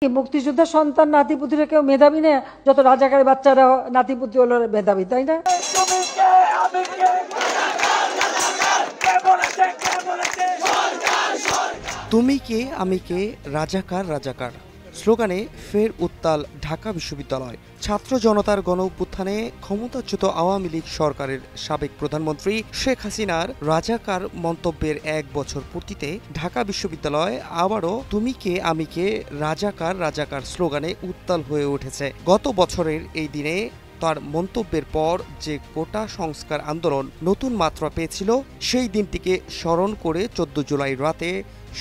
মুক্তিযোদ্ধার সন্তান নাতিপুতিরা কেউ মেধাবী না, যত রাজাকারের বাচ্চারা নাতিপুতি হলো মেধাবী, তাই না? তুমি কে আমি কে, রাজাকার রাজাকার স্লোগানে ফের উত্তাল ঢাকা বিশ্ববিদ্যালয়। ছাত্র জনতার গণ অভ্যুত্থানে ক্ষমতাচ্যুত আওয়ামী লীগ সরকারের সাবেক প্রধানমন্ত্রী শেখ হাসিনার রাজাকার মন্তব্যের 1 বছর পূর্তিতে ঢাকা বিশ্ববিদ্যালয় আবারও তুমি কে আমি কে, রাজাকার রাজাকার স্লোগানে উত্তাল হয়ে উঠেছে। গত বছরের এই দিনে তার মন্তব্যের পর যে কোটা সংস্কার আন্দোলন নতুন মাত্রা পেয়েছিল, সেই দিনটিকে স্মরণ করে 14 জুলাই রাতে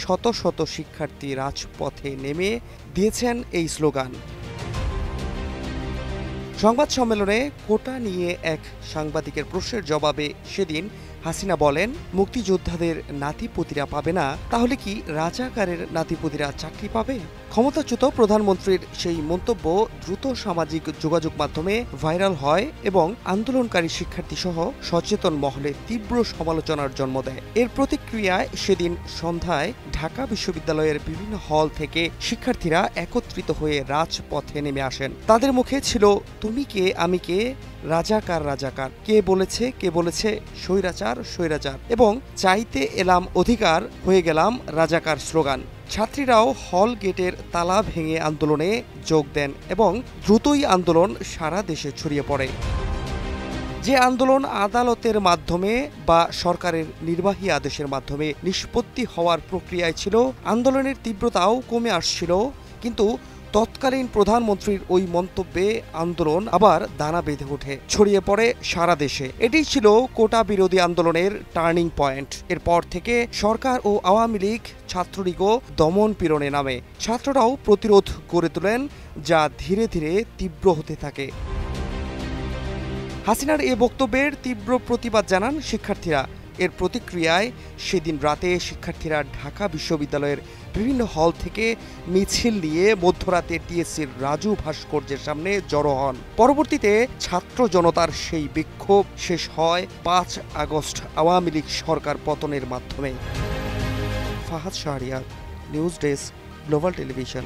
শত শত শিক্ষার্থী রাজপথে নেমে দিয়েছেন এই স্লোগান। সংবাদ সম্মেলনে কোটা নিয়ে এক সাংবাদিকের প্রশ্নের জবাবে সেদিন হাসিনা বলেন, মুক্তিযোদ্ধাদের নাতিপুতিরা পাবে না, তাহলে কি রাজাকারের নাতিপুতিরা চাকরি পাবে? ক্ষমতাচ্যুত প্রধানমন্ত্রীর সেই মন্তব্য দ্রুত সামাজিক যোগাযোগ মাধ্যমে ভাইরাল হয় এবং আন্দোলনকারী শিক্ষার্থী সহ সচেতন মহলে তীব্র সমালোচনার জন্ম দেয়। এর প্রতিক্রিয়ায় সেদিন সন্ধ্যায় ঢাকা বিশ্ববিদ্যালয়ের বিভিন্ন হল থেকে শিক্ষার্থীরা একত্রিত হয়ে রাজপথে নেমে আসেন। তাদের মুখে ছিল তুমি কে আমি কে, রাজাকার রাজাকার, কে বলেছে স্বৈরাচার স্বৈরাচার এবং চাইতে এলাম অধিকার, হয়ে গেলাম রাজাকার স্লোগান। ছাত্রীরাও হল গেটের তালা ভেঙে আন্দোলনে যোগ দেন এবং দ্রুতই আন্দোলন সারা দেশে ছড়িয়ে পড়ে। যে আন্দোলন আদালতের মাধ্যমে বা সরকারের নির্বাহী আদেশের মাধ্যমে নিষ্পত্তি হওয়ার প্রক্রিয়ায় ছিল, আন্দোলনের তীব্রতাও কমে আসছিল, কিন্তু তৎকালীন প্রধানমন্ত্রীর ওই মন্তব্যে আন্দোলন আবার দানা বেঁধে ওঠে, ছড়িয়ে পড়ে সারা দেশে। এটি ছিল কোটা বিরোধী আন্দোলনের টার্নিং পয়েন্ট। এরপর থেকে সরকার ও আওয়ামী লীগ ছাত্রলীগও দমন পীড়নে নামে। ছাত্ররাও প্রতিরোধ গড়ে তোলেন, যা ধীরে ধীরে তীব্র হতে থাকে। হাসিনার এ বক্তব্যের তীব্র প্রতিবাদ জানান শিক্ষার্থীরা। এর প্রতিক্রিয়ায় সেদিন রাতে শিক্ষার্থীরা ঢাকা বিশ্ববিদ্যালয়ের বিভিন্ন হল থেকে মিছিল নিয়ে মধ্যরাতে টিএসসির রাজু ভাস্কর্যের সামনে জড়ো হন। পরবর্তীতে ছাত্র জনতার সেই বিক্ষোভ শেষ হয় 5 আগস্ট আওয়ামী লীগ সরকার পতনের মাধ্যমে। Fahad Shahriar, news desk, global television.